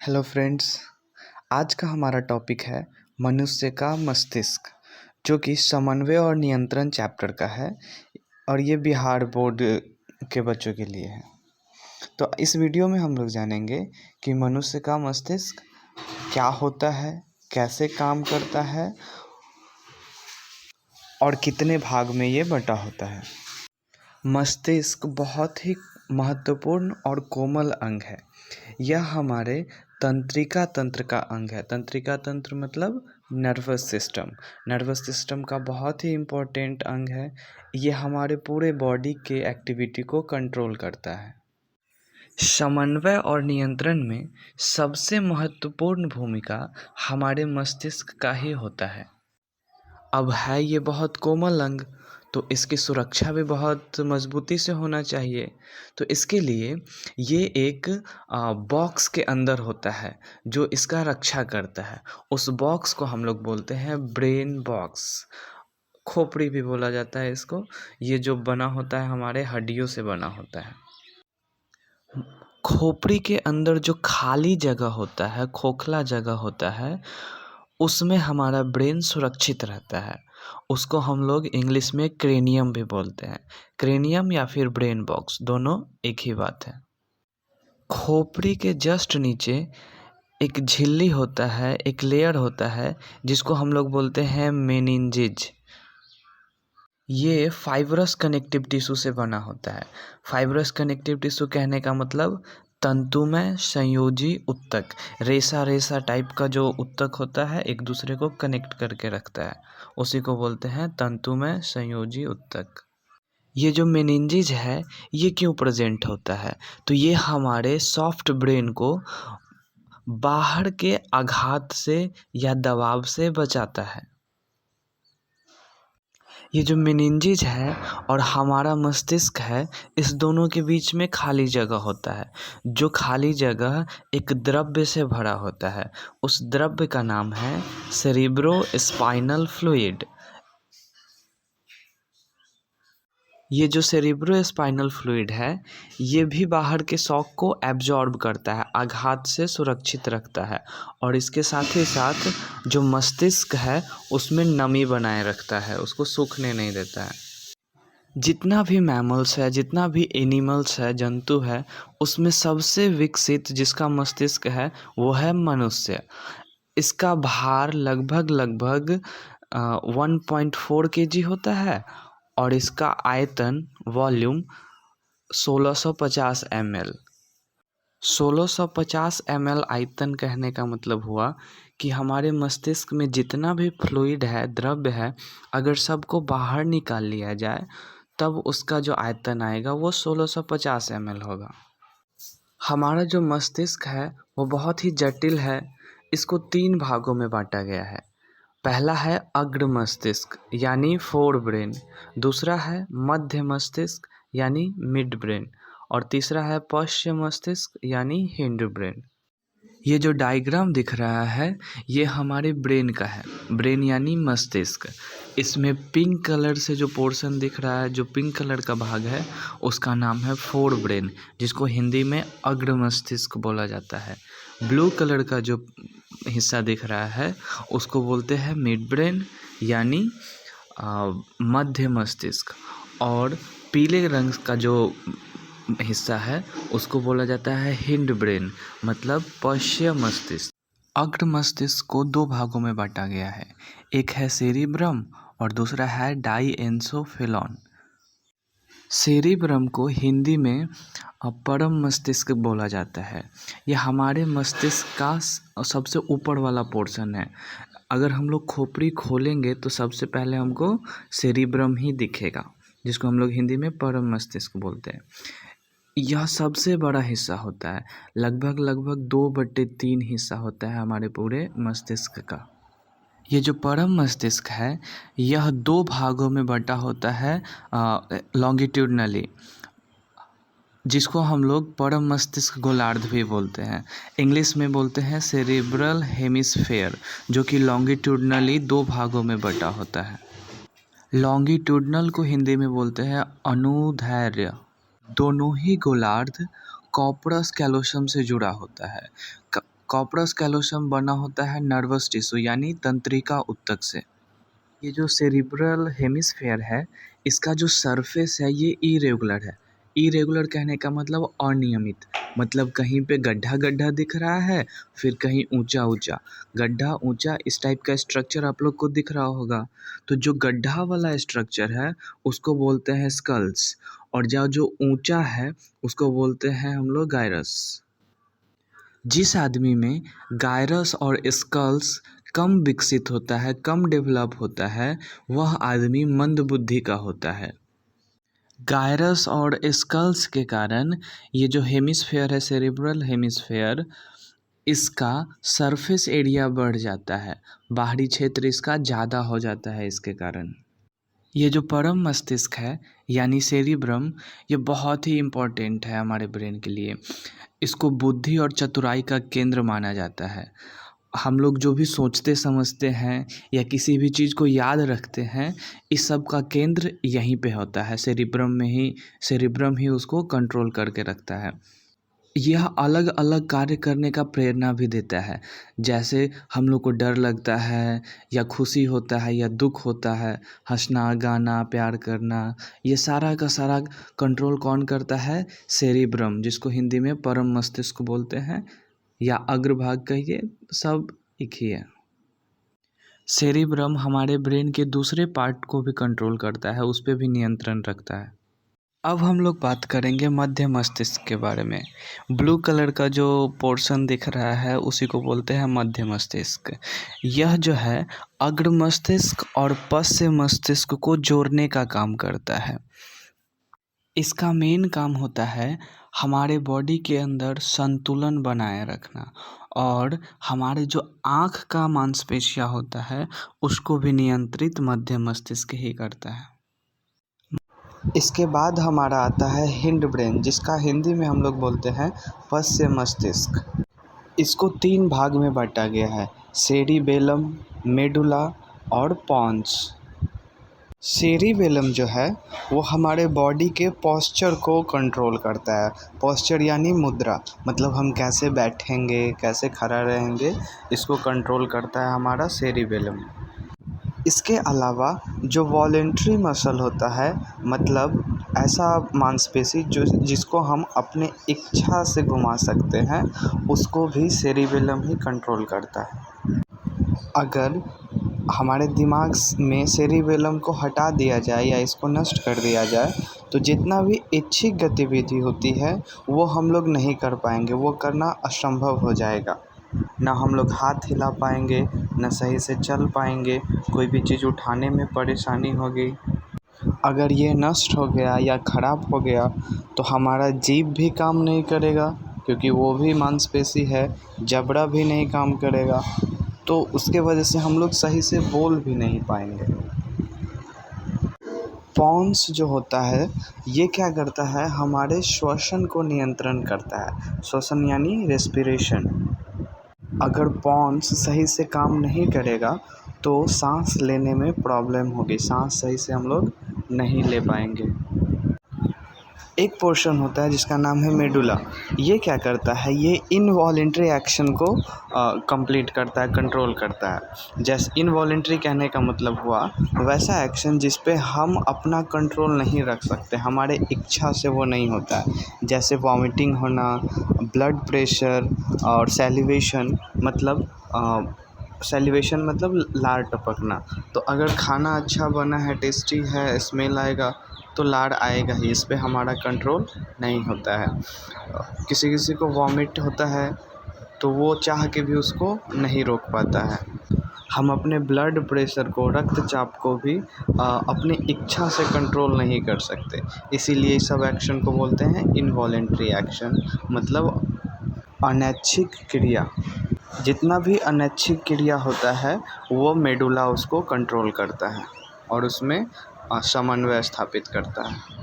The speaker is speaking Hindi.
Hello friends. आज का हमारा टॉपिक है मनुष्य का मस्तिष्क, जो कि समन्वय और नियंत्रण चैप्टर का है और ये बिहार बोर्ड के बच्चों के लिए है। तो इस वीडियो में हम लोग जानेंगे कि मनुष्य का मस्तिष्क क्या होता है, कैसे काम करता है और कितने भाग में ये बटा होता है। मस्तिष्क बहुत ही महत्वपूर्ण और कोमल अंग है। यह हमारे तंत्रिका तंत्र का अंग है। तंत्रिका तंत्र मतलब नर्वस सिस्टम। नर्वस सिस्टम का बहुत ही इम्पोर्टेंट अंग है। ये हमारे पूरे बॉडी के एक्टिविटी को कंट्रोल करता है। समन्वय और नियंत्रण में सबसे महत्वपूर्ण भूमिका हमारे मस्तिष्क का ही होता है। अब है ये बहुत कोमल अंग, तो इसकी सुरक्षा भी बहुत मजबूती से होना चाहिए। तो इसके लिए ये एक बॉक्स के अंदर होता है जो इसका रक्षा करता है। उस बॉक्स को हम लोग बोलते हैं ब्रेन बॉक्स। खोपड़ी भी बोला जाता है इसको। ये जो बना होता है हमारे हड्डियों से बना होता है। खोपड़ी के अंदर जो खाली जगह होता है, खोखला जगह होता है, उसमें हमारा ब्रेन सुरक्षित रहता है। उसको हम लोग इंग्लिश में क्रेनियम भी बोलते हैं। क्रेनियम या फिर ब्रेन बॉक्स, दोनों एक ही बात है। खोपड़ी के जस्ट नीचे एक झिल्ली होता है, एक लेयर होता है जिसको हम लोग बोलते हैं मेनिंजेज। ये फाइब्रस कनेक्टिव टिश्यू से बना होता है। फाइब्रस कनेक्टिव टिश्यू कहने का मतलब तंतुमय संयोजी उत्तक। रेसा रेसा टाइप का जो उत्तक होता है एक दूसरे को कनेक्ट करके रखता है, उसी को बोलते हैं तंतुमय संयोजी उत्तक। ये जो मेनिंजेज है ये क्यों प्रेजेंट होता है? तो ये हमारे सॉफ्ट ब्रेन को बाहर के आघात से या दबाव से बचाता है। ये जो मेनिंजेज है और हमारा मस्तिष्क है, इस दोनों के बीच में खाली जगह होता है। जो खाली जगह एक द्रव्य से भरा होता है, उस द्रव्य का नाम है सेरिब्रो स्पाइनल फ्लूइड। ये जो सेरिब्रो स्पाइनल फ्लूइड है ये भी बाहर के शॉक को एब्जॉर्ब करता है, आघात से सुरक्षित रखता है और इसके साथ ही साथ जो मस्तिष्क है उसमें नमी बनाए रखता है, उसको सूखने नहीं देता है। जितना भी मैमल्स है, जितना भी एनिमल्स है, जंतु है, उसमें सबसे विकसित जिसका मस्तिष्क है वो है मनुष्य। इसका भार लगभग 1.4 kg होता है और इसका आयतन वॉल्यूम 1650 ml। 1650 ml आयतन कहने का मतलब हुआ कि हमारे मस्तिष्क में जितना भी फ्लूइड है, द्रव्य है, अगर सबको बाहर निकाल लिया जाए तब उसका जो आयतन आएगा वो 1650 ml होगा। हमारा जो मस्तिष्क है वो बहुत ही जटिल है। इसको 3 भागों में बांटा गया है। पहला है अग्र मस्तिष्क यानी फोर ब्रेन, दूसरा है मध्य मस्तिष्क यानी मिड ब्रेन और तीसरा है पश्च मस्तिष्क यानी हिंड ब्रेन। ये जो डायग्राम दिख रहा है ये हमारे ब्रेन का है। ब्रेन यानी मस्तिष्क। इसमें पिंक कलर से जो पोर्शन दिख रहा है, जो पिंक कलर का भाग है, उसका नाम है फोर ब्रेन, जिसको हिंदी में अग्र मस्तिष्क बोला जाता है। ब्लू कलर का जो हिस्सा दिख रहा है उसको बोलते हैं मिड ब्रेन यानी मध्य मस्तिष्क और पीले रंग का जो हिस्सा है उसको बोला जाता है हिंड ब्रेन मतलब पश्च मस्तिष्क। अग्र मस्तिष्क को 2 भागों में बांटा गया है, एक है सेरिब्रम और दूसरा है डाइएंसोफेलॉन। सेरिब्रम को हिंदी में परम मस्तिष्क बोला जाता है। यह हमारे मस्तिष्क का सबसे ऊपर वाला पोर्शन है। अगर हम लोग खोपड़ी खोलेंगे तो सबसे पहले हमको सेरिब्रम ही दिखेगा, जिसको हम लोग हिंदी में परम मस्तिष्क बोलते हैं। यह सबसे बड़ा हिस्सा होता है, लगभग 2/3 हिस्सा होता है हमारे पूरे मस्तिष्क का। ये जो परम मस्तिष्क है यह 2 भागों में बटा होता है लॉन्गिट्यूडनली, जिसको हम लोग परम मस्तिष्क गोलार्ध भी बोलते हैं। इंग्लिश में बोलते हैं सेरिब्रल हेमिस्फेयर, जो कि लॉन्गिट्यूडनली 2 भागों में बटा होता है। लॉन्गिट्यूडनल को हिंदी में बोलते हैं अनुदैर्ध्य। दोनों ही गोलार्ध कॉर्पस कैलोसम से जुड़ा होता है। कॉर्पस कैलोसम बना होता है नर्वस टिश्यू यानी तंत्रिका ऊतक से। ये जो सेरिब्रल हेमिस्फेयर है, इसका जो सरफेस है ये इरेगुलर है। इरेगुलर कहने का मतलब अनियमित, मतलब कहीं पे गड्ढा गड्ढा दिख रहा है, फिर कहीं ऊंचा ऊंचा, गड्ढा ऊंचा, इस टाइप का स्ट्रक्चर आप लोग को दिख रहा होगा। तो जो गड्ढा वाला स्ट्रक्चर है उसको बोलते हैं स्कल्स, और जो ऊंचा है उसको बोलते हैं हम लोग गायरस। जिस आदमी में गायरस और स्कल्स कम विकसित होता है, कम डेवलप होता है, वह आदमी मंदबुद्धि का होता है। गायरस और स्कल्स के कारण ये जो हेमिस्फेयर है, सेरिब्रल हेमिस्फेयर, इसका सरफेस एरिया बढ़ जाता है, बाहरी क्षेत्र इसका ज़्यादा हो जाता है। इसके कारण ये जो परम मस्तिष्क है यानी सेरिब्रम, ये बहुत ही इम्पोर्टेंट है हमारे ब्रेन के लिए। इसको बुद्धि और चतुराई का केंद्र माना जाता है। हम लोग जो भी सोचते समझते हैं या किसी भी चीज़ को याद रखते हैं, इस सब का केंद्र यहीं पे होता है, सेरिब्रम में ही। सेरिब्रम ही उसको कंट्रोल करके रखता है। यह अलग अलग कार्य करने का प्रेरणा भी देता है। जैसे हम लोग को डर लगता है या खुशी होता है या दुख होता है, हंसना, गाना, प्यार करना, ये सारा का सारा कंट्रोल कौन करता है? सेरिब्रम, जिसको हिंदी में परम मस्तिष्क बोलते हैं या अग्रभाग कहिए, सब एक ही है। सेरिब्रम हमारे ब्रेन के दूसरे पार्ट को भी कंट्रोल करता है, उस पर भी नियंत्रण रखता है। अब हम लोग बात करेंगे मध्य मस्तिष्क के बारे में। ब्लू कलर का जो पोर्शन दिख रहा है उसी को बोलते हैं मध्य मस्तिष्क। यह जो है अग्र मस्तिष्क और पश्च मस्तिष्क को जोड़ने का काम करता है। इसका मेन काम होता है हमारे बॉडी के अंदर संतुलन बनाए रखना, और हमारे जो आँख का मांसपेशियाँ होता है उसको भी नियंत्रित मध्य मस्तिष्क ही करता है। इसके बाद हमारा आता है हिंड ब्रेन, जिसका हिंदी में हम लोग बोलते हैं पश्च मस्तिष्क। इसको 3 भाग में बांटा गया है, सेरिबेलम, मेडुला और पॉन्स। सेरिबेलम जो है वो हमारे बॉडी के पोस्चर को कंट्रोल करता है। पोस्चर यानी मुद्रा, मतलब हम कैसे बैठेंगे, कैसे खड़ा रहेंगे, इसको कंट्रोल करता है हमारा सेरिबेलम। इसके अलावा जो वॉलेंट्री मसल होता है, मतलब ऐसा मांसपेशी जिसको हम अपने इच्छा से घुमा सकते हैं, उसको भी सेरिबेलम ही कंट्रोल करता है। अगर हमारे दिमाग में सेरिबेलम को हटा दिया जाए या इसको नष्ट कर दिया जाए तो जितना भी इच्छिक गतिविधि होती है वो हम लोग नहीं कर पाएंगे, वो करना असंभव हो जाएगा। ना हम लोग हाथ हिला पाएंगे, ना सही से चल पाएंगे, कोई भी चीज़ उठाने में परेशानी होगी। अगर ये नष्ट हो गया या ख़राब हो गया तो हमारा जीभ भी काम नहीं करेगा, क्योंकि वो भी मांसपेशी है। जबड़ा भी नहीं काम करेगा, तो उसके वजह से हम लोग सही से बोल भी नहीं पाएंगे। पॉन्स जो होता है ये क्या करता है, हमारे श्वसन को नियंत्रण करता है। श्वसन यानी रेस्पिरेशन। अगर पॉन्स सही से काम नहीं करेगा तो सांस लेने में प्रॉब्लम होगी, सांस सही से हम लोग नहीं ले पाएंगे। एक पोर्शन होता है जिसका नाम है मेडुला। ये क्या करता है, ये इनवॉलेंट्री एक्शन को कंप्लीट करता है, कंट्रोल करता है। जैसे इनवॉलेंट्री कहने का मतलब हुआ वैसा एक्शन जिस पे हम अपना कंट्रोल नहीं रख सकते, हमारे इच्छा से वो नहीं होता है। जैसे वॉमिटिंग होना, ब्लड प्रेशर और सैलिवेशन, मतलब लार टपकना। तो अगर खाना अच्छा बना है, टेस्टी है, स्मेल आएगा तो लार आएगा ही, इस पे हमारा कंट्रोल नहीं होता है। किसी किसी को वॉमिट होता है तो वो चाह के भी उसको नहीं रोक पाता है। हम अपने ब्लड प्रेशर को, रक्तचाप को भी अपनी इच्छा से कंट्रोल नहीं कर सकते, इसीलिए इस सब एक्शन को बोलते हैं इनवॉलेंट्री एक्शन, मतलब अनैच्छिक क्रिया। जितना भी अनैच्छिक क्रिया होता है वो मेडुला उसको कंट्रोल करता है और उसमें समन्वय स्थापित करता है।